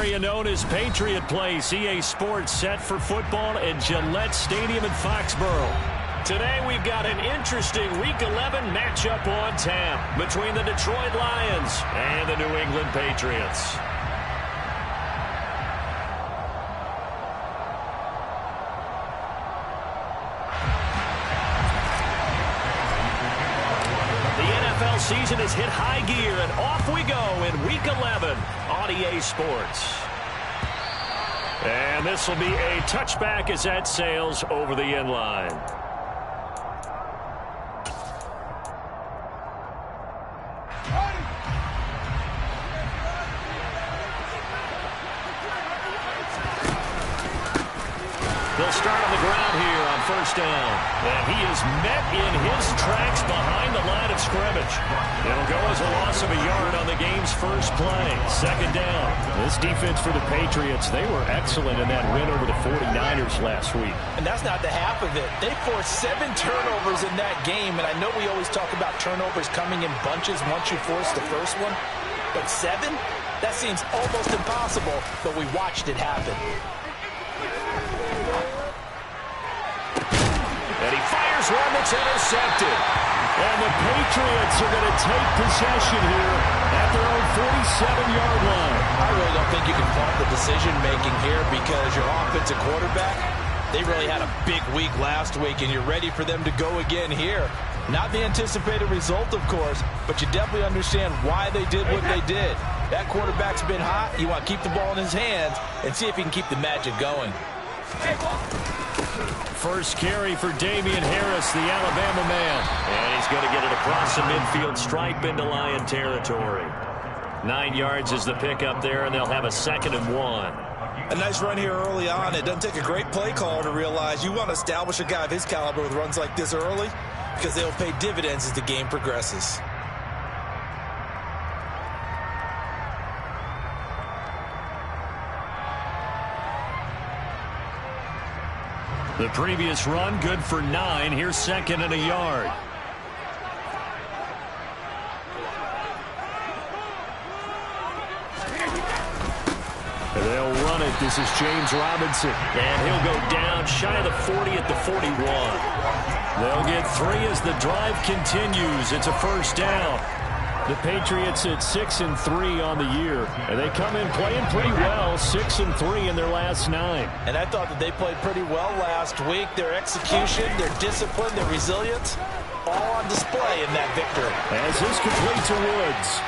area known as Patriot Place. EA Sports set for football at Gillette Stadium in Foxborough. Today we've got an interesting Week 11 matchup on tap between the Detroit Lions and the New England Patriots. Season has hit high gear, and off we go in Week 11 on EA Sports. And this will be a touchback as that sails over the end line. They'll start on the ground here on first down. And he is met in his tracks behind the line of scrimmage. It'll go as a loss of a yard on the game's first play. Second down. This defense for the Patriots, they were excellent in that win over the 49ers last week. And that's not the half of it. They forced 7 turnovers in that game. And I know we always talk about turnovers coming in bunches once you force the first one. But 7? That seems almost impossible, but we watched it happen. And he fires one that's intercepted. And the Patriots are going to take possession here at their own 47-yard line. I really don't think you can fault the decision-making here because your offensive quarterback, they really had a big week last week, and you're ready for them to go again here. Not the anticipated result, of course, but you definitely understand why they did what they did. That quarterback's been hot. You want to keep the ball in his hands and see if he can keep the magic going. First carry for Damian Harris, the Alabama man. And he's going to get it across the midfield stripe into Lion territory. 9 yards is the pickup there, and they'll have a 2nd and 1. A nice run here early on. It doesn't take a great play caller to realize you want to establish a guy of his caliber with runs like this early because they'll pay dividends as the game progresses. The previous run, good for 9. Here's 2nd and a yard. They'll run it. This is James Robinson. And he'll go down shy of the 40 at the 41. They'll get 3 as the drive continues. It's a first down. The Patriots at 6-3 on the year, and they come in playing pretty well, 6-3 in their last 9. And I thought that they played pretty well last week. Their execution, their discipline, their resilience, all on display in that victory. As this complete to Woods,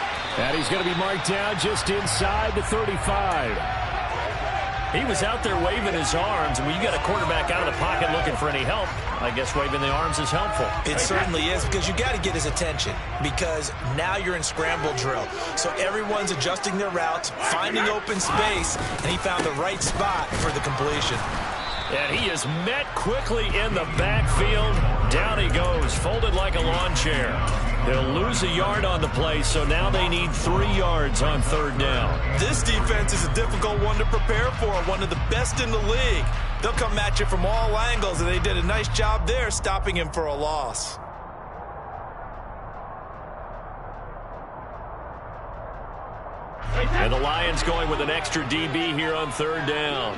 and he's going to be marked down just inside the 35. He was out there waving his arms. When you got a quarterback out of the pocket looking for any help, I guess waving the arms is helpful. It certainly is, because you got to get his attention, because now you're in scramble drill. So everyone's adjusting their routes, finding open space, and he found the right spot for the completion. And he is met quickly in the backfield. Down he goes, folded like a lawn chair. They'll lose a yard on the play, so now they need 3 yards on 3rd down. This defense is a difficult one to prepare for, one of the best in the league. They'll come at you from all angles, and they did a nice job there stopping him for a loss. And the Lions going with an extra DB here on 3rd down.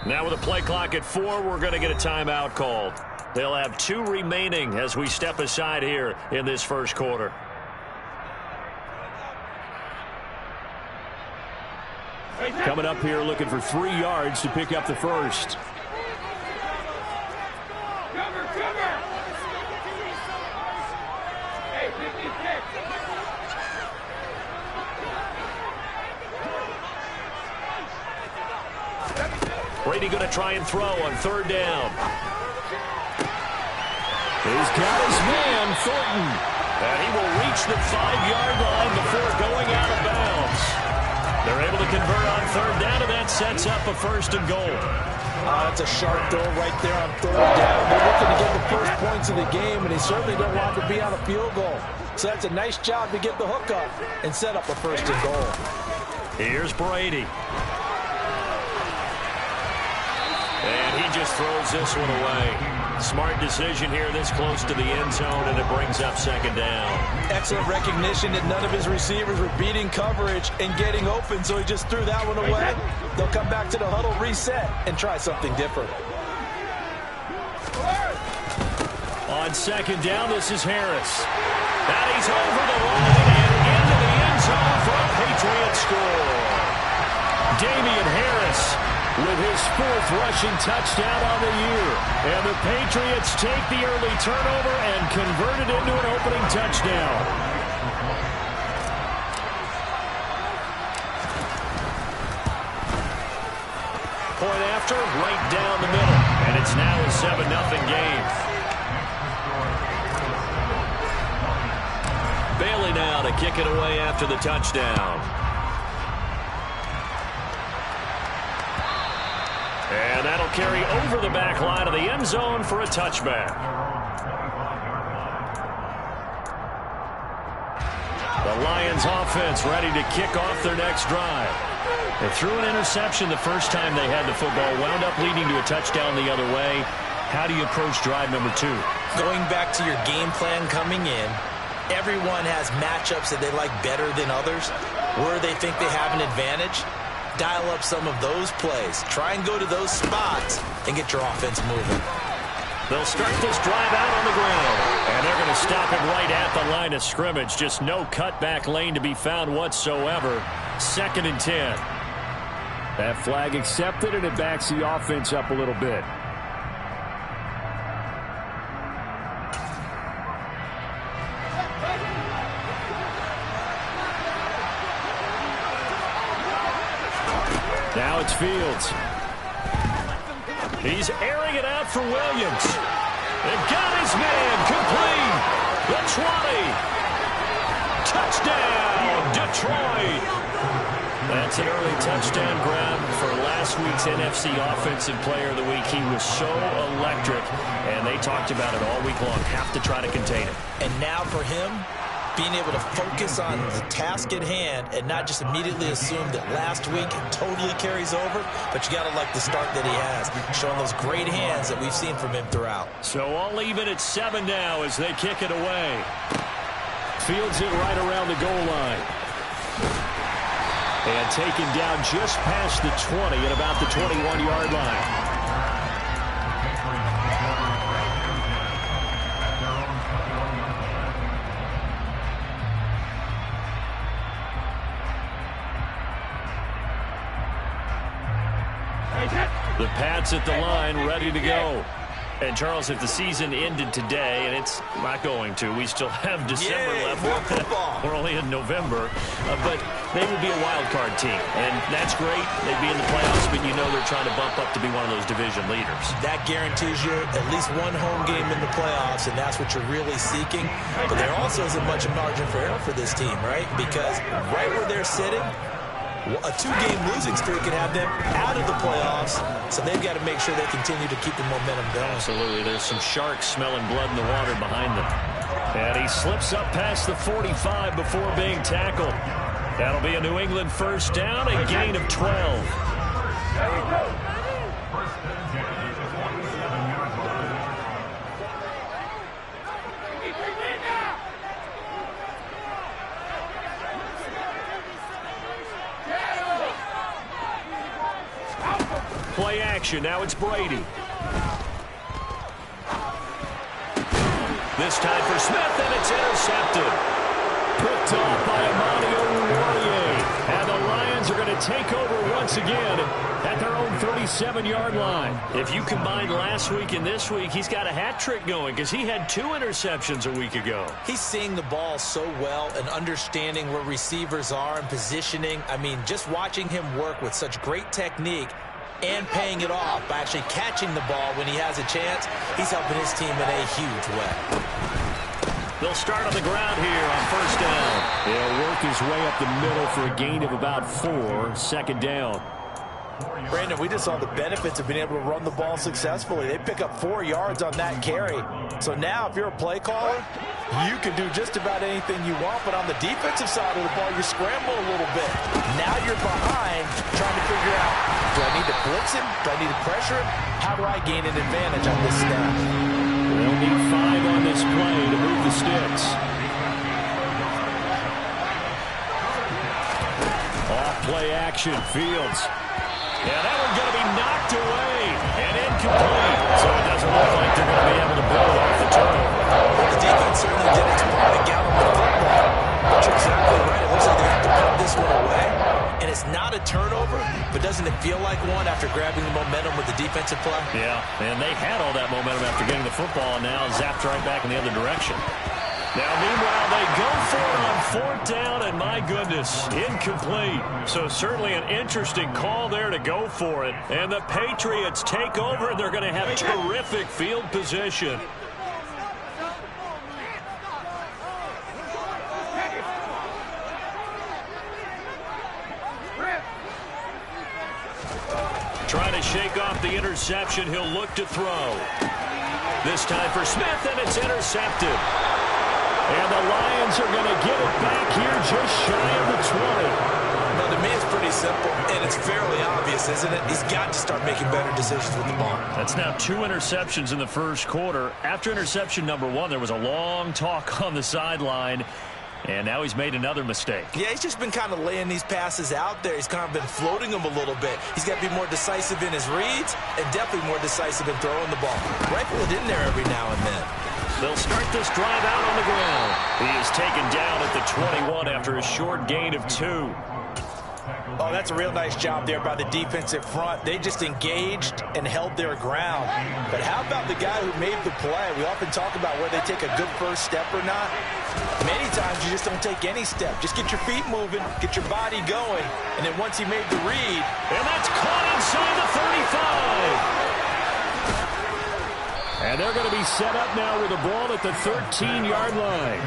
Now with a play clock at 4, we're going to get a timeout called. They'll have 2 remaining as we step aside here in this first quarter. Coming up here looking for 3 yards to pick up the first. Brady going to try and throw on 3rd down. He's got his man, Thornton. And he will reach the 5-yard line before going out of bounds. They're able to convert on 3rd down, and that sets up a 1st and goal. That's a sharp throw right there on 3rd down. They're looking to get the first points of the game, and they certainly don't want to be on a field goal. So that's a nice job to get the hook up and set up a first and goal. Here's Brady. And he just throws this one away. Smart decision here this close to the end zone, and it brings up second down. Excellent recognition that none of his receivers were beating coverage and getting open, so he just threw that one away. They'll come back to the huddle, reset, and try something different. On second down, this is Harris. And he's over the line and into the end zone for a Patriot score. Damian Harris with his 4th rushing touchdown on the year. And the Patriots take the early turnover and convert it into an opening touchdown. Point after, right down the middle. And it's now a 7-0 game. Bailey now to kick it away after the touchdown. And that'll carry over the back line of the end zone for a touchback. The Lions offense ready to kick off their next drive. They threw an interception the first time they had the football, wound up leading to a touchdown the other way. How do you approach drive number 2? Going back to your game plan coming in, everyone has matchups that they like better than others. Where they think they have an advantage, dial up some of those plays. Try and go to those spots and get your offense moving. They'll start this drive out on the ground. And they're going to stop it right at the line of scrimmage. Just no cutback lane to be found whatsoever. 2nd and 10. That flag accepted, and it backs the offense up a little bit. Now it's Fields. He's airing it out for Williams. They've got his man complete. The 20. Touchdown, Detroit. That's an early touchdown grab for last week's NFC Offensive Player of the Week. He was so electric, and they talked about it all week long. Have to try to contain him. And now for him, being able to focus on the task at hand and not just immediately assume that last week totally carries over, but you got to like the start that he has, showing those great hands that we've seen from him throughout. So all even at 7 now as they kick it away. Fields it right around the goal line. And taken down just past the 20 at about the 21-yard line. The Pats at the line, ready to go. And, Charles, if the season ended today, and it's not going to, we still have December left. More football. We're only in November. But they would be a wild card team. And that's great. They'd be in the playoffs, but you know they're trying to bump up to be one of those division leaders. That guarantees you at least one home game in the playoffs, and that's what you're really seeking. But there also isn't much margin for error for this team, right? Because right where they're sitting, a 2-game losing streak can have them out of the playoffs, so they've got to make sure they continue to keep the momentum going. Absolutely. There's some sharks smelling blood in the water behind them. And he slips up past the 45 before being tackled. That'll be a New England first down, a gain of 12. Play action. Now it's Brady. This time for Smith, and it's intercepted. Picked off by Amani Oruwariye. And the Lions are going to take over once again at their own 37-yard line. If you combine last week and this week, he's got a hat trick going because he had 2 interceptions a week ago. He's seeing the ball so well and understanding where receivers are and positioning. I mean, just watching him work with such great technique and paying it off by actually catching the ball when he has a chance, he's helping his team in a huge way. They'll start on the ground here on first down. He'll work his way up the middle for a gain of about 4, 2nd down. Brandon, we just saw the benefits of being able to run the ball successfully. They pick up 4 yards on that carry. So now if you're a play caller, You can do just about anything you want, but on the defensive side of the ball, you scramble a little bit. Now you're behind, trying to figure out, do I need to blitz him? Do I need to pressure him? How do I gain an advantage on this snap? They'll need 5 on this play to move the sticks. Off play action, Fields. Yeah, that one's going to be knocked away and incomplete. So it doesn't look like they're going to be able to build off the turnover. The defense certainly did its part to get them the football. But you're exactly right. It looks like they have to put this one away. And it's not a turnover, but doesn't it feel like one after grabbing the momentum with the defensive play? Yeah, and they had all that momentum after getting the football, and now zapped right back in the other direction. Now, meanwhile, they go for it on 4th down, and my goodness, incomplete. So certainly an interesting call there to go for it. And the Patriots take over, and they're going to have terrific field position. Trying to shake off the interception, he'll look to throw. This time for Smith, and it's intercepted. And the Lions are going to get it back here just shy of the 20. Well, to me, it's pretty simple, and it's fairly obvious, isn't it? He's got to start making better decisions with the ball. That's now 2 interceptions in the first quarter. After interception number 1, there was a long talk on the sideline, and now he's made another mistake. Yeah, he's just been kind of laying these passes out there. He's kind of been floating them a little bit. He's got to be more decisive in his reads and definitely more decisive in throwing the ball. Rifle it in there every now and then. They'll start this drive out on the ground. He is taken down at the 21 after a short gain of 2. Oh, that's a real nice job there by the defensive front. They just engaged and held their ground. But how about the guy who made the play? We often talk about whether they take a good first step or not. Many times you just don't take any step. Just get your feet moving, get your body going, and then once he made the read. And that's caught inside the 35. And they're going to be set up now with the ball at the 13-yard line.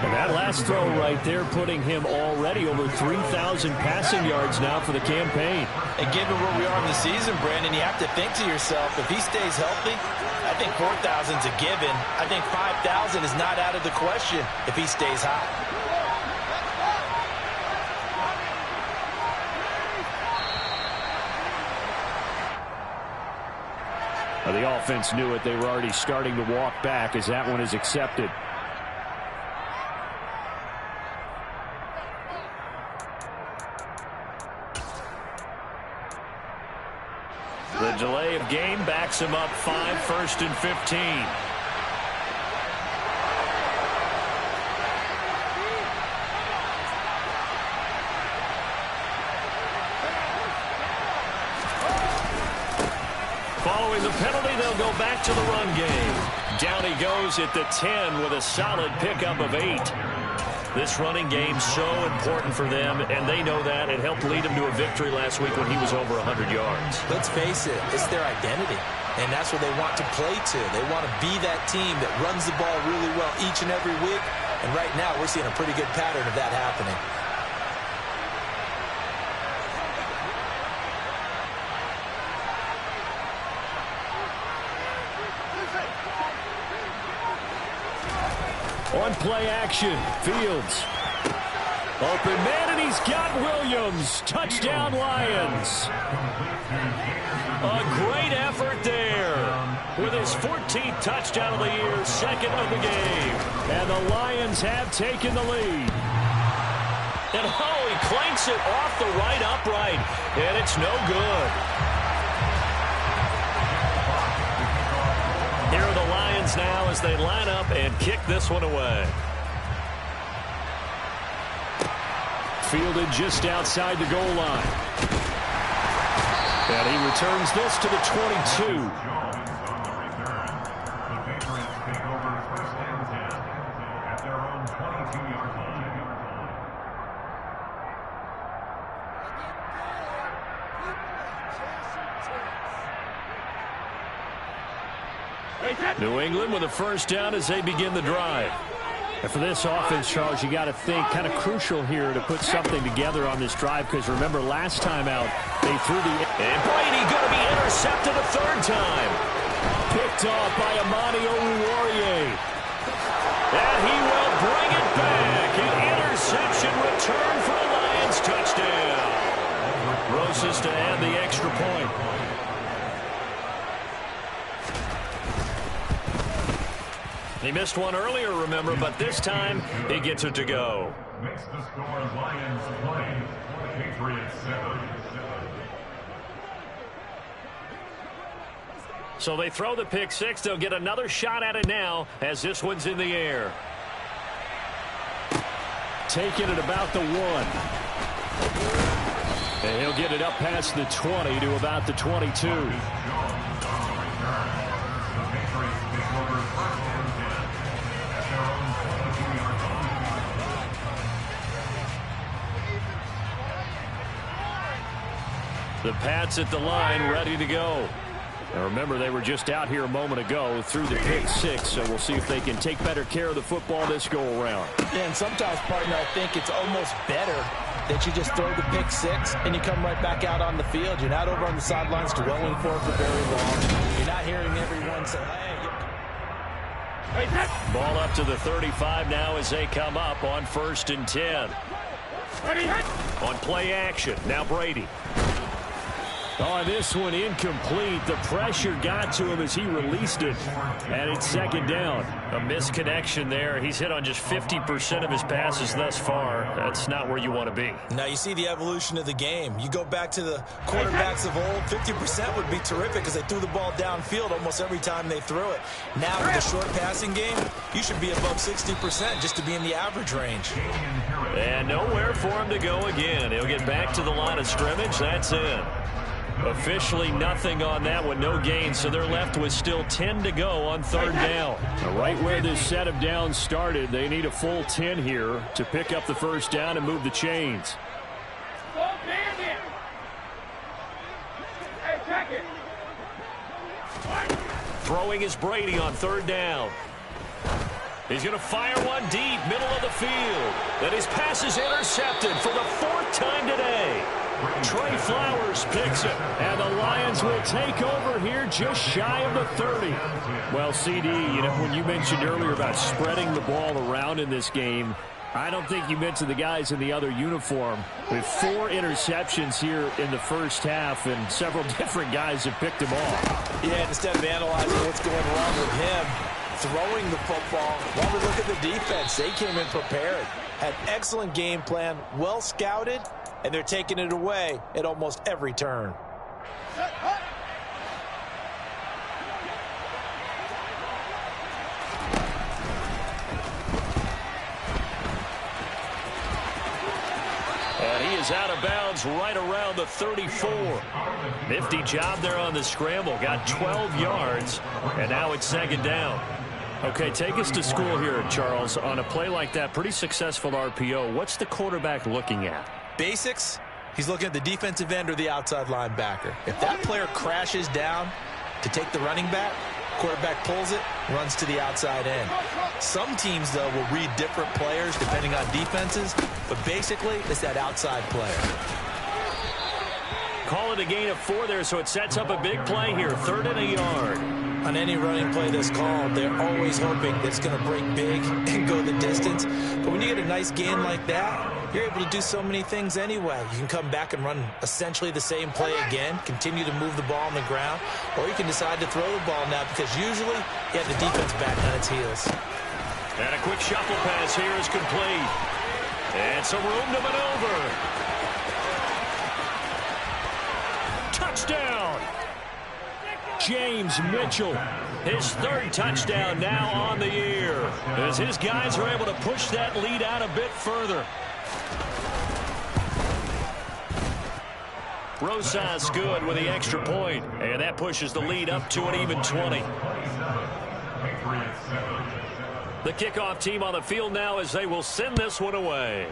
And that last throw right there putting him already over 3,000 passing yards now for the campaign. And given where we are in the season, Brandon, you have to think to yourself, if he stays healthy, I think 4,000 is a given. I think 5,000 is not out of the question if he stays hot. The offense knew it. They were already starting to walk back as that one is accepted. The delay of game backs him up 5, 1st and 15. Following the penalty, they'll go back to the run game. Down he goes at the 10 with a solid pickup of 8. This running game so important for them, and they know that. It helped lead them to a victory last week when he was over 100 yards. Let's face it, it's their identity, and that's what they want to play to. They want to be that team that runs the ball really well each and every week, and right now we're seeing a pretty good pattern of that happening. On play action, Fields. Open man, and he's got Williams. Touchdown, Lions. A great effort there. With his 14th touchdown of the year, 2nd of the game. And the Lions have taken the lead. And oh, he clanks it off the right upright. And it's no good. Here are the Lions now as they line up and kick this one away. Fielded just outside the goal line. And he returns this to the 22. New England with a first down as they begin the drive. And for this offense, Charles, you got to think kind of crucial here to put something together on this drive, because remember last time out they threw the... And Brady going to be intercepted a 3rd time. Picked off by Amani Oruwariye. And he will bring it back. An interception return for a Lions touchdown. Roses to add the extra point. He missed one earlier, remember, but this time he gets it to go. Makes the score Lions play. Patriots 7. So they throw the pick six. They'll get another shot at it now as this one's in the air. Taking it about the 1. And he'll get it up past the 20 to about the 22. The Pats at the line, ready to go. Now remember, they were just out here a moment ago through the pick six, so we'll see if they can take better care of the football this go-around. Yeah, and sometimes, partner, I think it's almost better that you just throw the pick six and you come right back out on the field. You're not over on the sidelines dwelling for it for very long. You're not hearing everyone say, hey. Ball up to the 35 now as they come up on 1st and 10. On play action, now Brady. Oh, this one incomplete. The pressure got to him as he released it, and it's 2nd down. A misconnection there. He's hit on just 50% of his passes thus far. That's not where you want to be. Now you see the evolution of the game. You go back to the quarterbacks of old, 50% would be terrific because they threw the ball downfield almost every time they threw it. Now with the short passing game, you should be above 60% just to be in the average range. And nowhere for him to go again. He'll get back to the line of scrimmage. That's it. Officially nothing on that one, no gain, so they're left with still 10 to go on 3rd down. Now, right where this set of downs started, they need a full 10 here to pick up the 1st down and move the chains. Throwing is Brady on 3rd down. He's going to fire one deep, middle of the field. Then his pass is intercepted for the 4th time today. Trey Flowers picks it. And the Lions will take over here just shy of the 30. Well, CD, you know, when you mentioned earlier about spreading the ball around in this game, I don't think you mentioned the guys in the other uniform. With 4 interceptions here in the 1st half, and several different guys have picked him off. Yeah, instead of analyzing what's going wrong with him, throwing the football, while we look at the defense, they came in prepared. Had excellent game plan, well scouted, and they're taking it away at almost every turn. And he is out of bounds right around the 34. Nifty job there on the scramble. Got 12 yards, and now it's 2nd down. Okay, take us to school here, Charles. On a play like that, pretty successful RPO. What's the quarterback looking at? Basics, he's looking at the defensive end or the outside linebacker. If that player crashes down to take the running back, quarterback pulls it, runs to the outside end. Some teams, though, will read different players depending on defenses, but basically it's that outside player. Call it a gain of 4 there, so it sets up a big play here. 3rd and a yard. On any running play that's called, they're always hoping that it's going to break big and go the distance. But when you get a nice gain like that, you're able to do so many things anyway. You can come back and run essentially the same play again, continue to move the ball on the ground, or you can decide to throw the ball now because usually you have the defense back on its heels. And a quick shuffle pass here is complete. And some room to maneuver. Touchdown! James Mitchell. His 3rd touchdown now on the year, as his guys are able to push that lead out a bit further. Rosas good with the extra point, and that pushes the lead up to an even 20. The kickoff team on the field now as they will send this one away.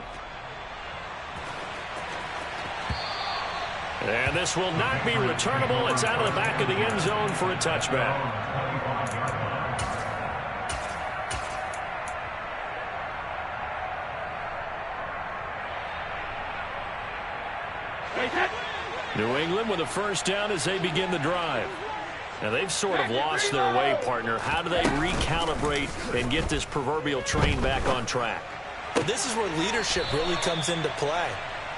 And this will not be returnable. It's out of the back of the end zone for a touchback. New England with a 1st down as they begin the drive. Now, they've sort of lost their way, partner. How do they recalibrate and get this proverbial train back on track? Well, this is where leadership really comes into play.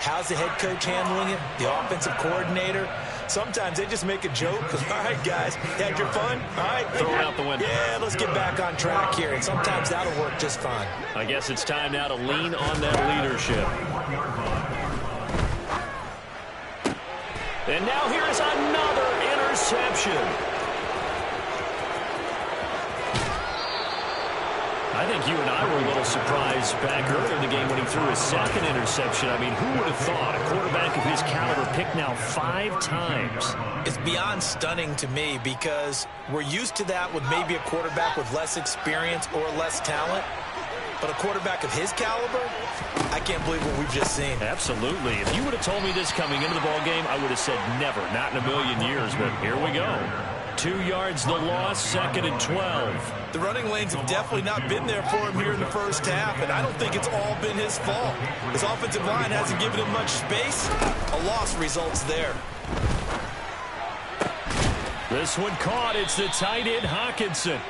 How's the head coach handling it? The offensive coordinator? Sometimes they just make a joke. All right, guys, had your fun? All right. Throw it out the window. Yeah, let's get back on track here. And sometimes that'll work just fine. I guess it's time now to lean on that leadership. And now here's another interception. I think you and I were a little surprised back earlier in the game when he threw his second interception. I mean, who would have thought a quarterback of his caliber picked now 5 times? It's beyond stunning to me because we're used to that with maybe a quarterback with less experience or less talent. But a quarterback of his caliber, I can't believe what we've just seen. Absolutely. If you would have told me this coming into the ballgame, I would have said never, not in a million years. But here we go. 2 yards the loss, 2nd and 12. The running lanes have definitely not been there for him here in the first half, and I don't think it's all been his fault. His offensive line hasn't given him much space. A loss results there. This one caught. It's the tight end, Hawkinson.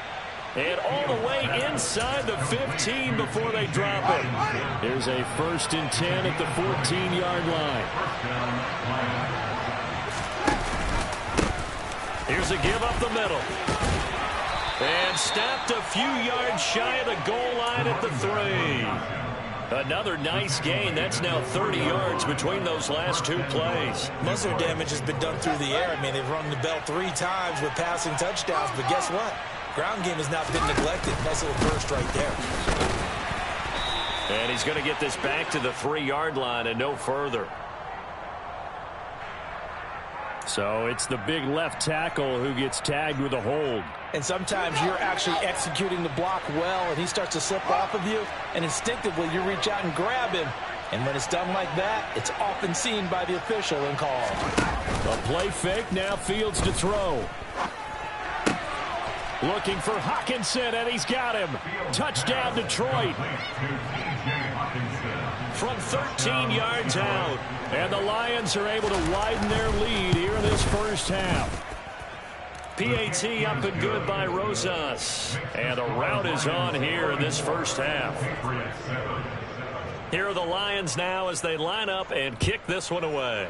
And all the way inside the 15 before they drop it. Here's a 1st and 10 at the 14-yard line. Here's a give up the middle. And stopped a few yards shy of the goal line at the 3. Another nice gain. That's now 30 yards between those last 2 plays. Most of their damage has been done through the air. I mean, they've rung the bell 3 times with passing touchdowns, but guess what? Ground game has not been neglected. Nice little burst right there. And he's going to get this back to the 3-yard line and no further. So it's the big left tackle who gets tagged with a hold. And sometimes you're actually executing the block well, and he starts to slip off of you, and instinctively you reach out and grab him. And when it's done like that, it's often seen by the official and called. A play fake, now Fields to throw. Looking for Hawkinson, and he's got him. Touchdown, Detroit. From 13 yards out. And the Lions are able to widen their lead here in this first half. PAT up and good by Rosas. And a rout is on here in this first half. Here are the Lions now as they line up and kick this one away.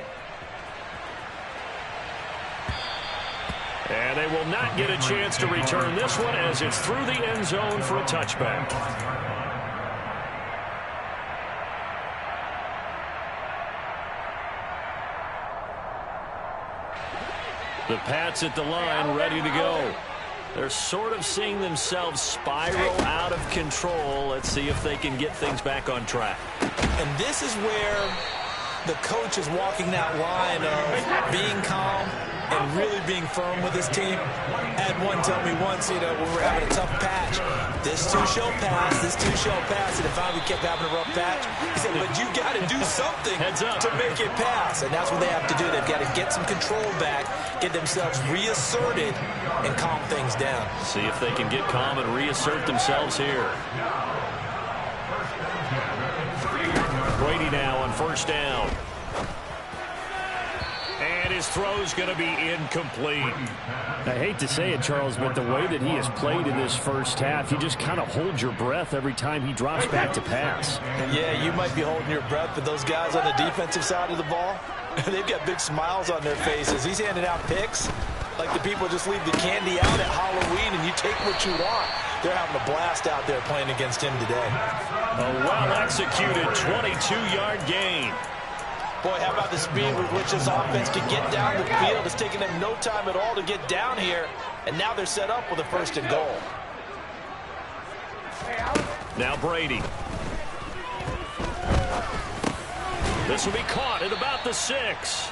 And they will not get a chance to return this one as it's through the end zone for a touchback. The Pats at the line, ready to go. They're sort of seeing themselves spiral out of control. Let's see if they can get things back on track. And this is where the coach is walking that line of being calm and really being firm with his team. I had one tell me once, when we're having a tough patch, this too shall pass, this too shall pass, and if finally kept having a rough patch, he said, but you got to do something to make it pass, and that's what they have to do. They've got to get some control back, get themselves reasserted, and calm things down. See if they can get calm and reassert themselves here. Brady now on 1st down. And his throw's going to be incomplete. I hate to say it, Charles, but the way that he has played in this first half, you just kind of hold your breath every time he drops back to pass. Yeah, you might be holding your breath, but those guys on the defensive side of the ball, they've got big smiles on their faces. He's handing out picks like the people just leave the candy out at Halloween and you take what you want. They're having a blast out there playing against him today. A well-executed 22-yard gain. Boy, how about the speed with which this offense can get down the field? It's taken them no time at all to get down here, and now they're set up with a 1st and goal. Now Brady. This will be caught at about the 6.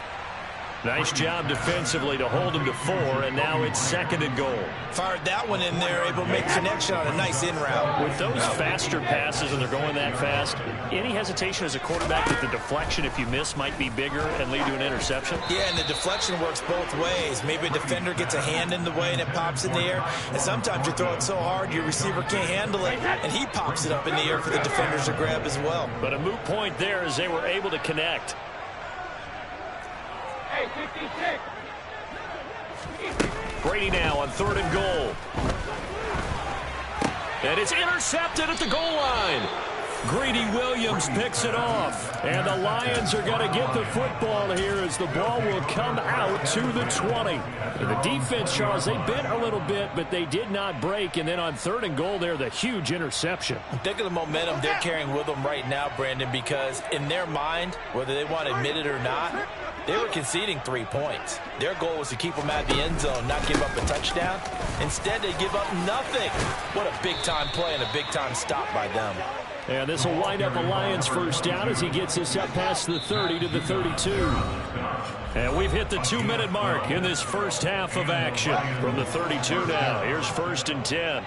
Nice job defensively to hold him to 4, and now it's 2nd and goal. Fired that one in there, able to make connection on a nice in route. With those faster passes and they're going that fast, any hesitation as a quarterback that the deflection, if you miss, might be bigger and lead to an interception? Yeah, and the deflection works both ways. Maybe a defender gets a hand in the way and it pops in the air, and sometimes you throw it so hard your receiver can't handle it, and he pops it up in the air for the defenders to grab as well. But a moot point there as they were able to connect. Brady now on 3rd and goal. And it's intercepted at the goal line. Greedy Williams picks it off. And the Lions are going to get the football here as the ball will come out to the 20. And the defense, Charles, they bent a little bit, but they did not break. And then on 3rd and goal there, the huge interception. Think of the momentum they're carrying with them right now, Brandon, because in their mind, whether they want to admit it or not, they were conceding 3 points. Their goal was to keep them out of the end zone, not give up a touchdown. Instead, they give up nothing. What a big-time play and a big-time stop by them. And this will wind up a Lions first down as he gets this up past the 30 to the 32. And we've hit the 2-minute mark in this first half of action. From the 32 now, here's 1st and 10.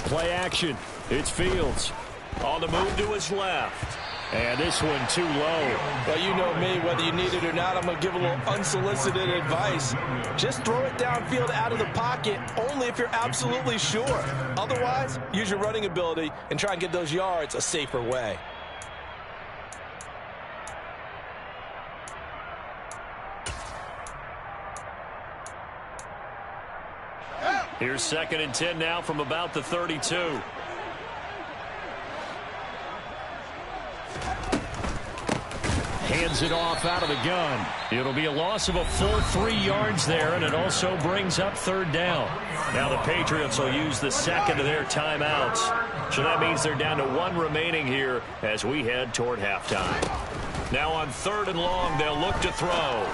Play action. It's Fields. On the move to his left. And this one too low. Well, you know me, whether you need it or not, I'm going to give a little unsolicited advice. Just throw it downfield out of the pocket, only if you're absolutely sure. Otherwise, use your running ability and try and get those yards a safer way. Here's 2nd and 10 now from about the 32. Hands it off out of the gun. It'll be a loss of a full 3 yards there, and it also brings up 3rd down. Now the Patriots will use the second of their timeouts. So that means they're down to 1 remaining here as we head toward halftime. Now on 3rd and long, they'll look to throw.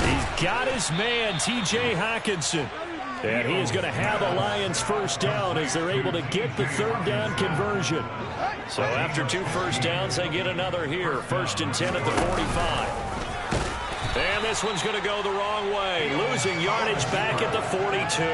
He's got his man, T.J. Hockenson. And he is going to have a Lions first down as they're able to get the 3rd down conversion. So after 2 first downs, they get another here. 1st and 10 at the 45. And this one's going to go the wrong way. Losing yardage back at the 42.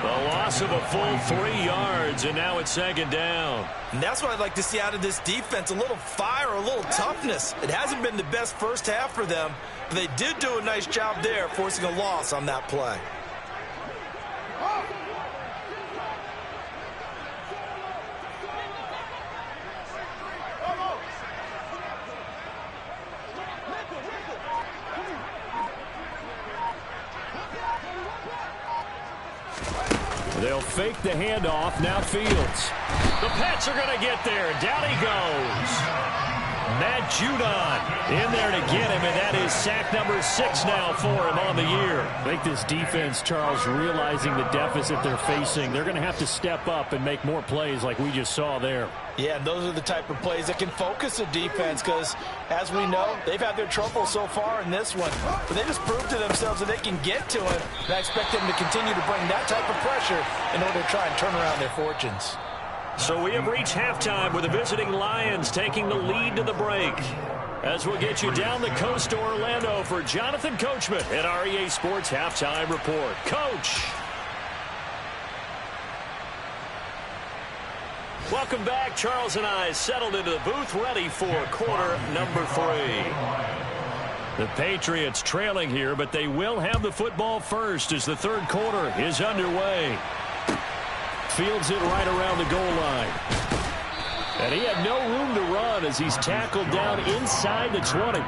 The loss of a full 3 yards, and now it's 2nd down. And that's what I'd like to see out of this defense, a little fire, a little toughness. It hasn't been the best first half for them, but they did do a nice job there, forcing a loss on that play. They'll fake the handoff. Now Fields. The Pats are going to get there. Down he goes. Matt Judon in there to get him, and that is sack number 6 now for him on the year. I think this defense, Charles, realizing the deficit they're facing, they're going to have to step up and make more plays like we just saw there. Yeah, and those are the type of plays that can focus a defense because, as we know, they've had their trouble so far in this one. But they just proved to themselves that they can get to it, and I expect them to continue to bring that type of pressure in order to try and turn around their fortunes. So we have reached halftime with the visiting Lions taking the lead to the break. As we'll get you down the coast to Orlando for Jonathan Coachman at our EA Sports Halftime Report. Coach. Welcome back. Charles and I settled into the booth ready for quarter number 3. The Patriots trailing here, but they will have the football first as the 3rd quarter is underway. Fields it right around the goal line. And he had no room to run as he's tackled down inside the 20.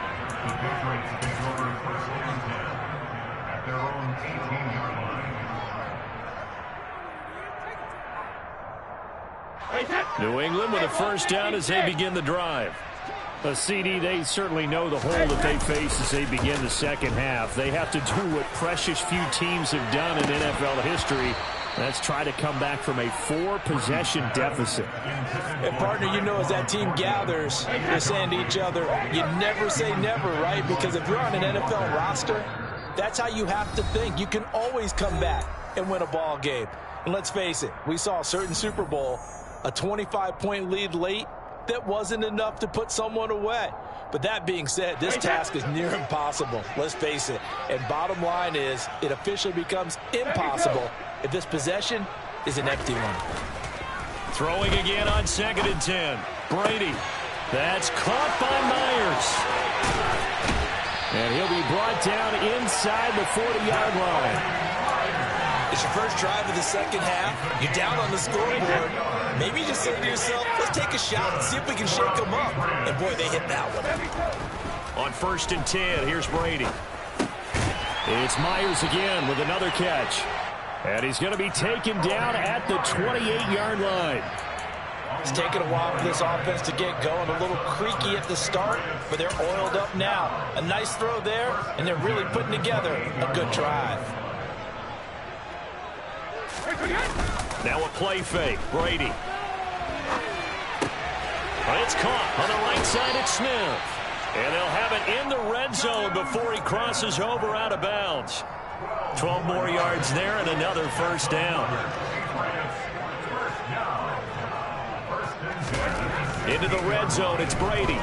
New England with a first down as they begin the drive. A CD, they certainly know the hole that they face as they begin the second half. They have to do what precious few teams have done in NFL history. Let's try to come back from a 4-possession deficit. And, partner, you know, as that team gathers, they're saying to each other, you never say never, right? Because if you're on an NFL roster, that's how you have to think. You can always come back and win a ball game. And let's face it, we saw a certain Super Bowl, a 25-point lead late, that wasn't enough to put someone away. But that being said, this task is near impossible. Let's face it. And bottom line is, it officially becomes impossible if this possession is an empty one. Throwing again on 2nd and 10. Brady. That's caught by Myers. And he'll be brought down inside the 40-yard line. It's your first drive of the second half. You're down on the scoreboard. Maybe you just say to yourself, let's take a shot and see if we can shake them up. And, boy, they hit that one. On 1st and 10, here's Brady. It's Myers again with another catch. And he's going to be taken down at the 28-yard line. It's taken a while for this offense to get going. A little creaky at the start, but they're oiled up now. A nice throw there, and they're really putting together a good drive. Now a play fake. Brady. It's caught on the right side at Smith. And they'll have it in the red zone before he crosses over out of bounds. 12 more yards there and another first down. Into the red zone, it's Brady.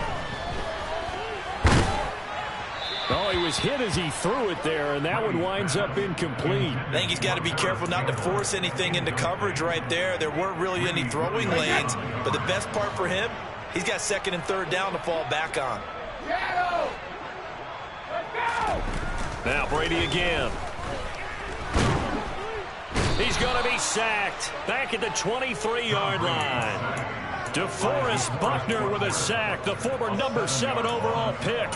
Oh, he was hit as he threw it there, and that one winds up incomplete. I think he's got to be careful not to force anything into coverage right there. There weren't really any throwing lanes, but the best part for him, he's got 2nd and 3rd down to fall back on. Now Brady again. He's going to be sacked back at the 23-yard line. DeForest Buckner with a sack, the former number 7 overall pick.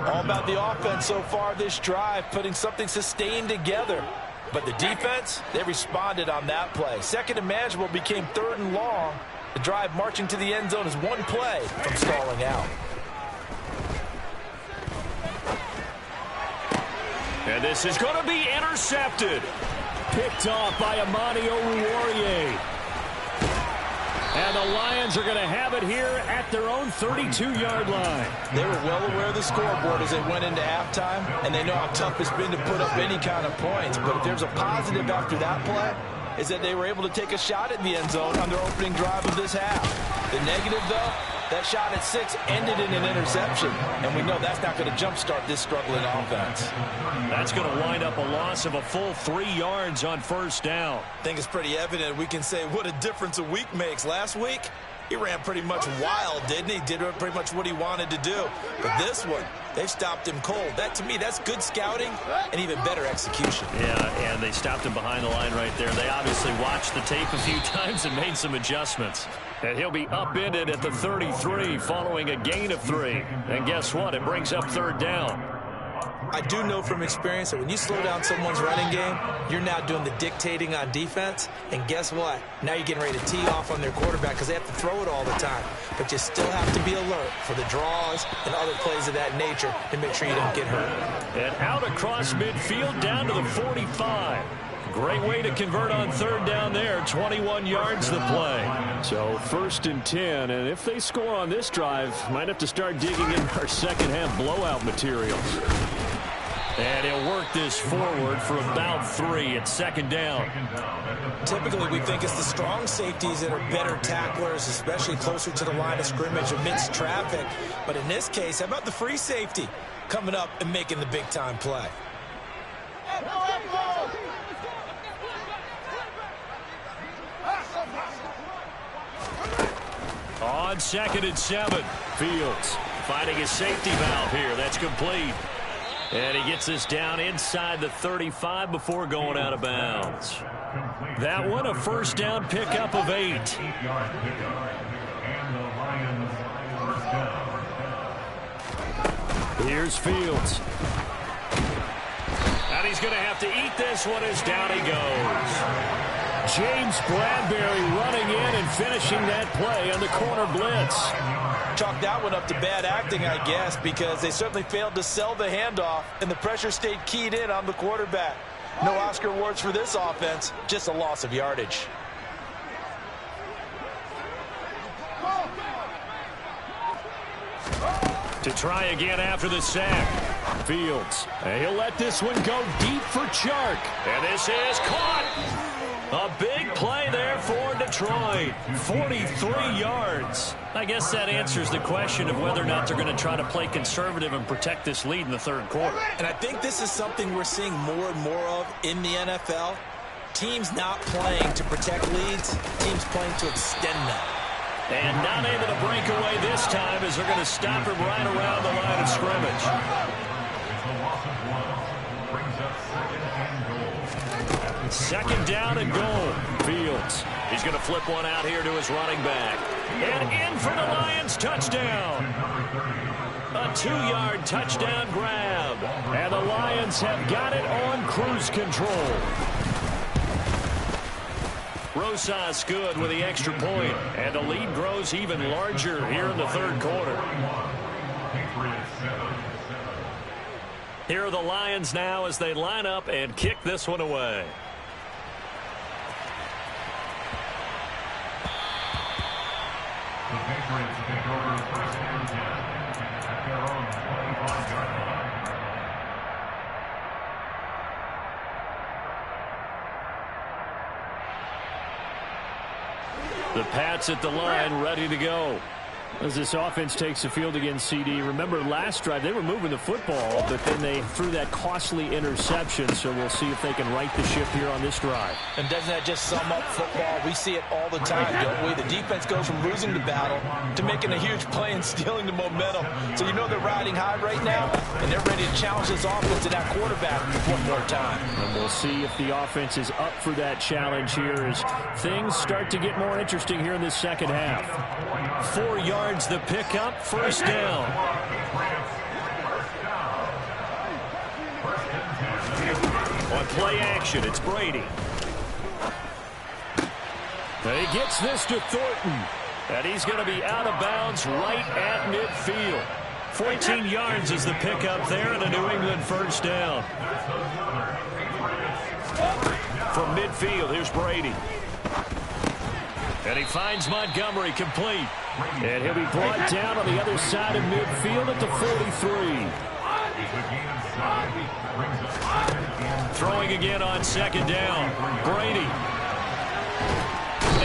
All about the offense so far this drive, putting something sustained together. But the defense, they responded on that play. 2nd and manageable became 3rd and long. The drive marching to the end zone is one play from stalling out. And this is going to be intercepted. Picked off by Amani Oruwariye. And the Lions are going to have it here at their own 32-yard line. They were well aware of the scoreboard as they went into halftime, and they know how tough it's been to put up any kind of points. But if there's a positive after that play, is that they were able to take a shot at the end zone on their opening drive of this half. The negative, though, that shot at 6 ended in an interception, and we know that's not going to jumpstart this struggling offense. That's going to wind up a loss of a full 3 yards on 1st down. I think it's pretty evident we can say what a difference a week makes. Last week, he ran pretty much wild, didn't he? Did pretty much what he wanted to do. But this one, they've stopped him cold. That, to me, that's good scouting and even better execution. Yeah, and they stopped him behind the line right there. They obviously watched the tape a few times and made some adjustments. And he'll be upended at the 33 following a gain of 3. And guess what? It brings up 3rd down. I do know from experience that when you slow down someone's running game, you're now doing the dictating on defense. And guess what? Now you're getting ready to tee off on their quarterback because they have to throw it all the time. But you still have to be alert for the draws and other plays of that nature to make sure you don't get hurt. And out across midfield down to the 45. Great way to convert on 3rd down there. 21 yards the play. So 1st and 10, and if they score on this drive, might have to start digging in our second half blowout materials. And he'll work this forward for about 3 at 2nd down. Typically, we think it's the strong safeties that are better tacklers, especially closer to the line of scrimmage amidst traffic. But in this case, how about the free safety coming up and making the big-time play? On 2nd and 7, Fields finding his safety valve here. That's complete. And he gets this down inside the 35 before going out of bounds. That one, a 1st down pickup of 8. Here's Fields. And he's going to have to eat this one as down he goes. James Bradbury running in and finishing that play on the corner blitz. Chalk that one up to bad acting, I guess, because they certainly failed to sell the handoff, and the pressure stayed keyed in on the quarterback. No Oscar awards for this offense, just a loss of yardage. To try again after the sack. Fields. And he'll let this one go deep for Chark. And this is caught. A big play there for Detroit. 43 yards. I guess that answers the question of whether or not they're going to try to play conservative and protect this lead in the 3rd quarter. And I think this is something we're seeing more and more of in the NFL. Teams not playing to protect leads, teams playing to extend them. And not able to break away this time as they're going to stop him right around the line of scrimmage. 2nd down and goal. Fields. He's going to flip one out here to his running back. And in for the Lions touchdown. A 2-yard touchdown grab. And the Lions have got it on cruise control. Rosas good with the extra point, and the lead grows even larger here in the third quarter. Here are the Lions now as they line up and kick this one away. The Patriots take over first and 10 at their own 25-yard line. The Pats at the line, ready to go. As this offense takes the field against CD, remember last drive they were moving the football, but then they threw that costly interception, so we'll see if they can right the ship here on this drive. And doesn't that just sum up football? We see it all the time, don't we? The defense goes from losing the battle to making a huge play and stealing the momentum. So you know they're riding high right now, and they're ready to challenge this offense and that quarterback one more time. And we'll see if the offense is up for that challenge here as things start to get more interesting here in this second half. 4 yards the pickup, first down. On play action, it's Brady. He gets this to Thornton, and he's going to be out of bounds right at midfield. 14 yards is the pickup there, and a New England first down. From midfield, here's Brady. And he finds Montgomery complete. And he'll be brought down on the other side of midfield at the 43. Throwing again on second down. Brady.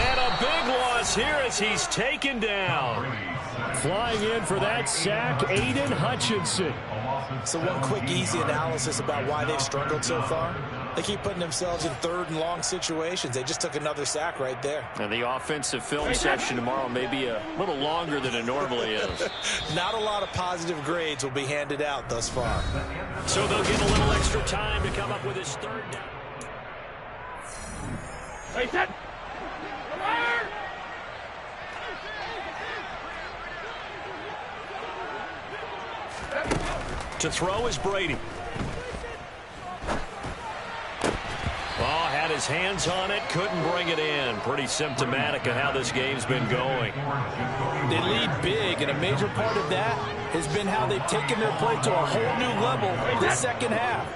And a big loss here as he's taken down. Flying in for that sack, Aiden Hutchinson. So one quick, easy analysis about why they've struggled so far. They keep putting themselves in third and long situations. They just took another sack right there. And the offensive film session tomorrow may be a little longer than it normally is. Not a lot of positive grades will be handed out thus far. So they'll get a little extra time to come up with his third down. Hey, set. To throw is Brady. Oh, had his hands on it, couldn't bring it in. Pretty symptomatic of how this game's been going. They lead big, and a major part of that has been how they've taken their play to a whole new level this second half.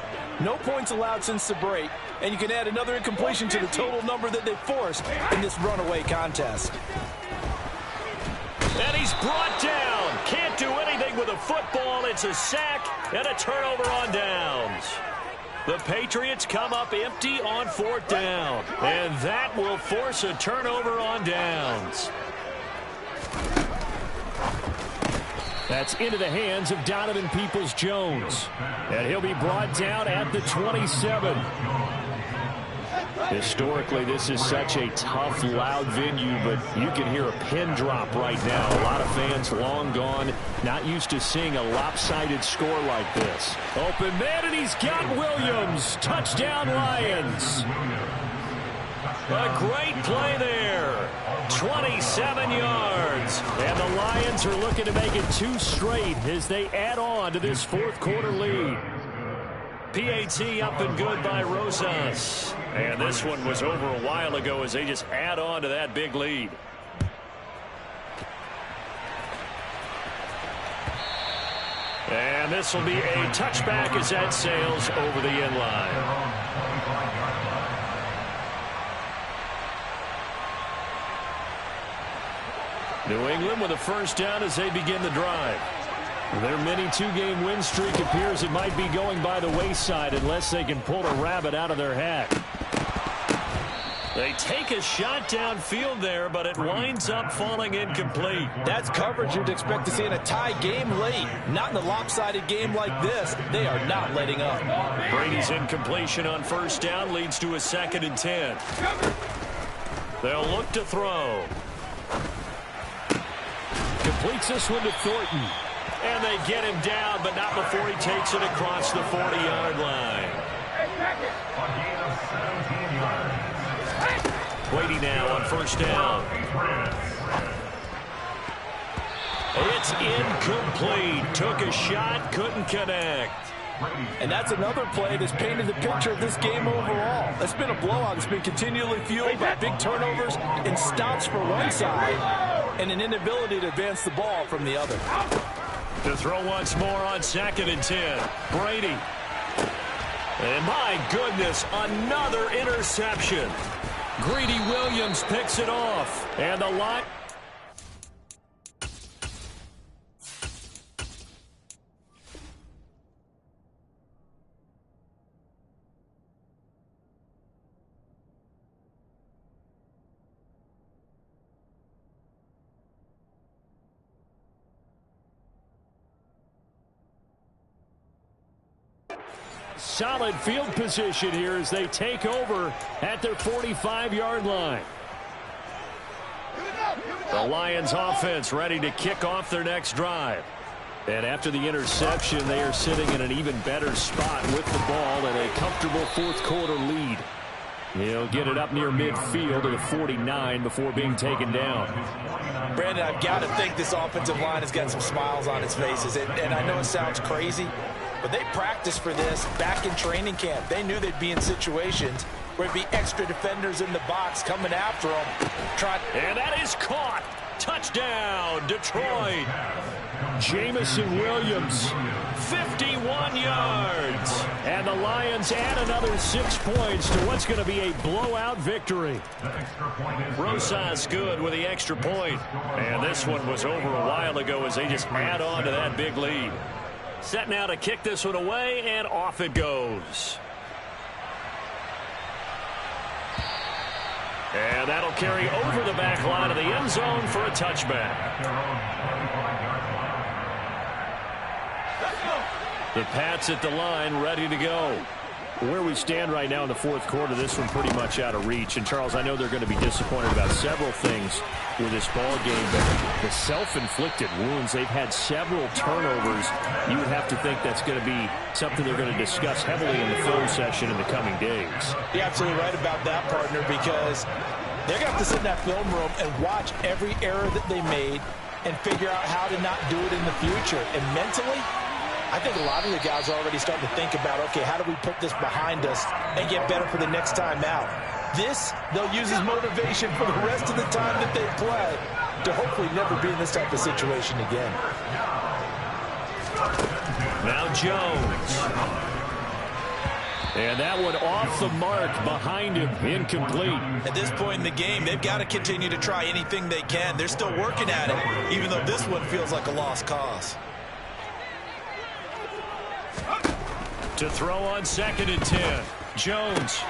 No points allowed since the break, and you can add another incompletion to the total number that they forced in this runaway contest. And he's brought down. Can't do anything with a football. It's a sack and a turnover on downs. The Patriots come up empty on fourth down. And that will force a turnover on downs. That's into the hands of Donovan Peoples-Jones. And he'll be brought down at the 27. Historically, this is such a tough, loud venue, but you can hear a pin drop right now. A lot of fans long gone, not used to seeing a lopsided score like this. Open man, and he's got Williams. Touchdown, Lions. A great play there. 27 yards. And the Lions are looking to make it 2 straight as they add on to this fourth quarter lead. PAT up and good by Rosas. And this one was over a while ago as they just add on to that big lead. And this will be a touchback as that sails over the end line. New England with a first down as they begin the drive. Their mini 2-game win streak appears it might be going by the wayside unless they can pull a rabbit out of their hat. They take a shot downfield there, but it winds up falling incomplete. That's coverage you'd expect to see in a tie game late. Not in a lopsided game like this. They are not letting up. Brady's incompletion on first down leads to a 2nd and 10. They'll look to throw. Completes this one to Thornton. And they get him down, but not before he takes it across the 40-yard line. Brady now on first down. It's incomplete. Took a shot, couldn't connect. And that's another play that's painted the picture of this game overall. It's been a blowout. It's been continually fueled by big turnovers and stops for one side and an inability to advance the ball from the other. To throw once more on 2nd and 10. Brady. And my goodness, another interception. Greedy Williams picks it off. And the line. Solid field position here as they take over at their 45-yard line. The Lions offense ready to kick off their next drive. And after the interception, they are sitting in an even better spot with the ball and a comfortable fourth-quarter lead. He'll get it up near midfield to the 49 before being taken down. Brandon, I've got to think this offensive line has got some smiles on its faces. And I know it sounds crazy, but they practiced for this back in training camp. They knew they'd be in situations where it'd be extra defenders in the box coming after them. And that is caught. Touchdown, Detroit. Jamison Williams, 51 yards. And the Lions add another 6 points to what's going to be a blowout victory. Rosas good with the extra point. And this one was over a while ago as they just add on to that big lead. Set now to kick this one away, and off it goes. And that'll carry over the back line of the end zone for a touchback. The Pats at the line, ready to go. Where we stand right now in the fourth quarter, this one pretty much out of reach. And, Charles, I know they're going to be disappointed about several things with this ball game, but the self-inflicted wounds, they've had several turnovers. You would have to think that's going to be something they're going to discuss heavily in the film session in the coming days. You're absolutely right about that, partner, because they're going to have to sit in that film room and watch every error that they made and figure out how to not do it in the future. And mentally, I think a lot of the guys are already starting to think about, okay, how do we put this behind us and get better for the next time out? This, they'll use as motivation for the rest of the time that they play to hopefully never be in this type of situation again. Now Jones. And that one off the mark behind him, incomplete. At this point in the game, they've got to continue to try anything they can. They're still working at it, even though this one feels like a lost cause. To throw on 2nd and 10. Jones.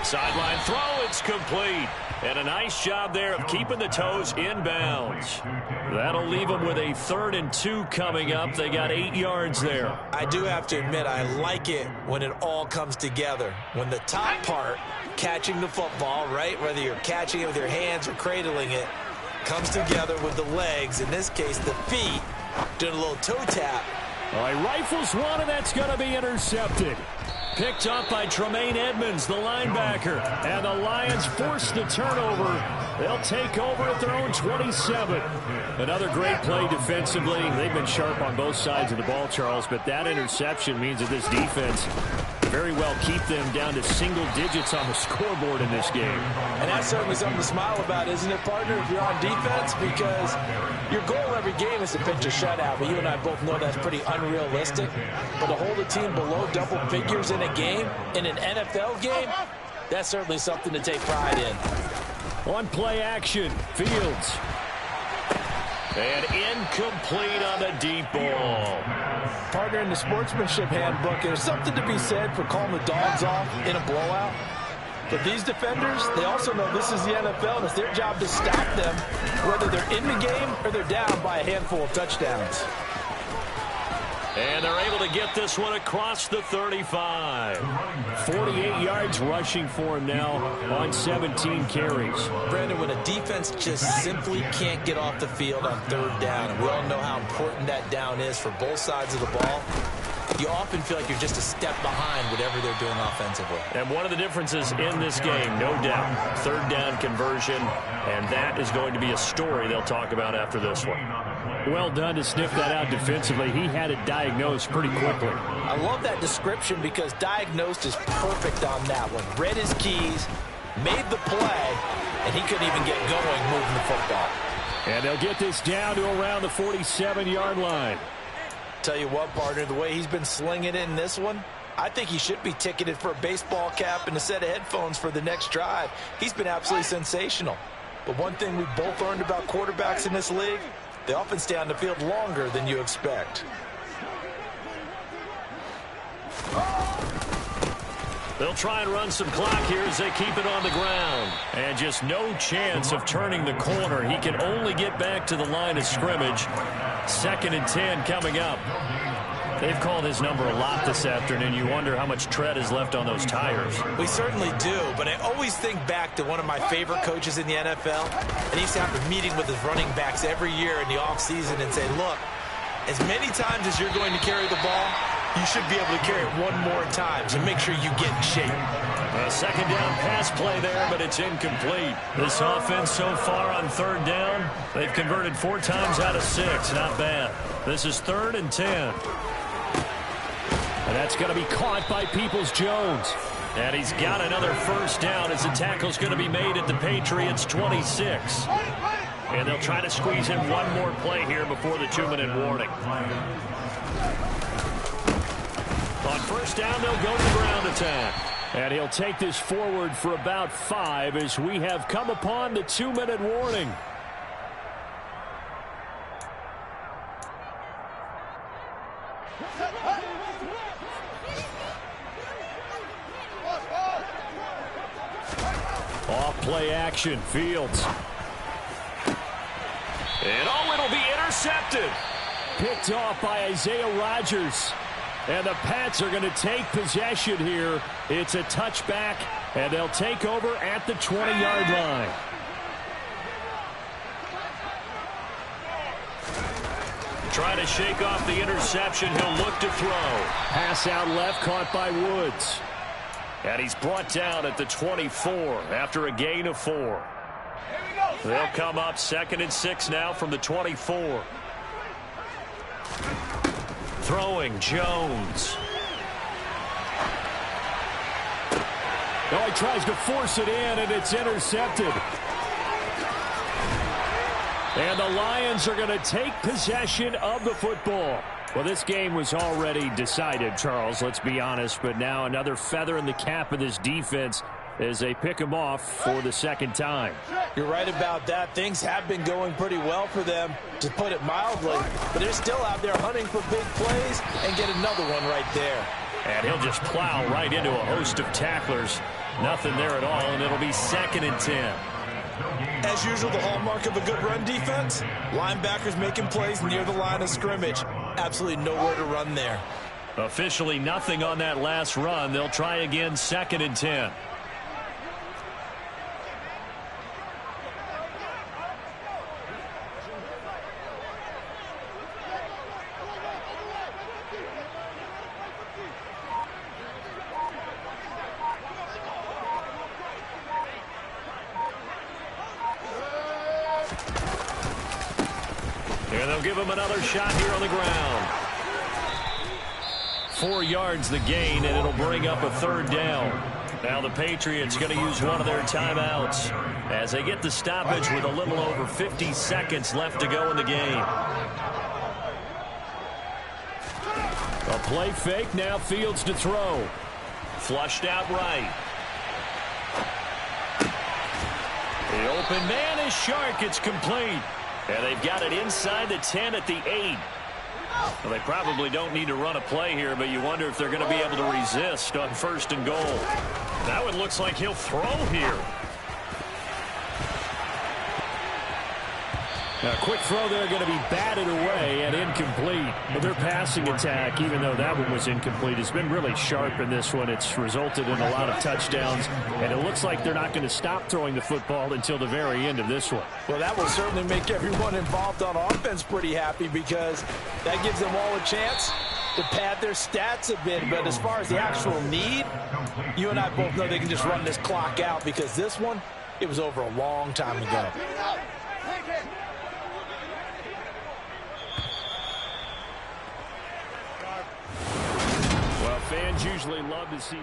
Sideline throw, it's complete. And a nice job there of keeping the toes inbounds. That'll leave them with a 3rd and 2 coming up. They got 8 yards there. I do have to admit, I like it when it all comes together. When the top part, catching the football, right, whether you're catching it with your hands or cradling it, comes together with the legs, in this case the feet, doing a little toe tap. All right, rifles one, and that's going to be intercepted. Picked up by Tremaine Edmonds, the linebacker. And the Lions force the turnover. They'll take over at their own 27. Another great play defensively. They've been sharp on both sides of the ball, Charles, but that interception means that this defense very well keep them down to single digits on the scoreboard in this game. And that's certainly something to smile about, isn't it, partner, if you're on defense? Because your goal every game is to pitch a shutout, but you and I both know that's pretty unrealistic. But to hold a team below double figures in a game, in an NFL game, that's certainly something to take pride in. On play action, Fields. And incomplete on the deep ball. Partner, in the sportsmanship handbook, there's something to be said for calling the dogs off in a blowout. But these defenders, they also know this is the NFL, and it's their job to stop them, whether they're in the game or they're down by a handful of touchdowns. And they're able to get this one across the 35. 48 yards rushing for him now on 17 carries. Brandon, when a defense just simply can't get off the field on 3rd down, and we all know how important that down is for both sides of the ball, you often feel like you're just a step behind whatever they're doing offensively. And one of the differences in this game, no doubt, 3rd down conversion, and that is going to be a story they'll talk about after this one. Well done to sniff that out defensively. He had it diagnosed pretty quickly. I love that description because diagnosed is perfect on that one. Read his keys, made the play, and he couldn't even get going moving the football. And they'll get this down to around the 47-yard line. Tell you what, partner, the way he's been slinging it in this one, I think he should be ticketed for a baseball cap and a set of headphones for the next drive. He's been absolutely sensational. But one thing we both learned about quarterbacks in this league, they often stay on the field longer than you expect. They'll try and run some clock here as they keep it on the ground. And just no chance of turning the corner. He can only get back to the line of scrimmage. 2nd and 10 coming up. They've called his number a lot this afternoon. You wonder how much tread is left on those tires. We certainly do, but I always think back to one of my favorite coaches in the NFL, and he used to have a meeting with his running backs every year in the offseason and say, look, as many times as you're going to carry the ball, you should be able to carry it one more time, so make sure you get in shape. A 2nd down pass play there, but it's incomplete. This offense so far on 3rd down, they've converted 4 times out of 6. Not bad. This is 3rd and 10. And that's going to be caught by Peoples-Jones. And he's got another 1st down as the tackle's going to be made at the Patriots' 26. And they'll try to squeeze in one more play here before the 2-minute warning. On 1st down, they'll go to the ground attack. And he'll take this forward for about 5 as we have come upon the 2-minute warning. Off play action, Fields. And it'll be intercepted. Picked off by Isaiah Rodgers. And the Pats are going to take possession here. It's a touchback, and they'll take over at the 20-yard line. Trying to shake off the interception. He'll look to throw. Pass out left, caught by Woods. And he's brought down at the 24 after a gain of 4. They'll come up 2nd and 6 now from the 24. Throwing, Jones. Oh, he tries to force it in, and it's intercepted. And the Lions are going to take possession of the football. Well, this game was already decided, Charles, let's be honest. But now another feather in the cap of this defense as they pick them off for the 2nd time. You're right about that. Things have been going pretty well for them, to put it mildly. But they're still out there hunting for big plays and get another one right there. And he'll just plow right into a host of tacklers. Nothing there at all, and it'll be 2nd and 10. As usual, the hallmark of a good run defense, linebackers making plays near the line of scrimmage. Absolutely nowhere to run there. Officially nothing on that last run. They'll try again 2nd and 10. And they'll give him another shot here on the ground. 4 yards the gain, and it'll bring up a 3rd down. Now the Patriots going to use one of their timeouts as they get the stoppage with a little over 50 seconds left to go in the game. A play fake, now Fields to throw. Flushed out right. The open man is Shark. It's complete. And they've got it inside the 10 at the 8. Well, they probably don't need to run a play here, but you wonder if they're going to be able to resist on 1st and goal. Now it looks like he'll throw here. A quick throw there, going to be batted away and incomplete. But their passing attack, even though that one was incomplete, has been really sharp in this one. It's resulted in a lot of touchdowns, and it looks like they're not going to stop throwing the football until the very end of this one. Well, that will certainly make everyone involved on offense pretty happy, because that gives them all a chance to pad their stats a bit. But as far as the actual need, you and I both know they can just run this clock out, because this one, it was over a long time ago. Fans usually love to see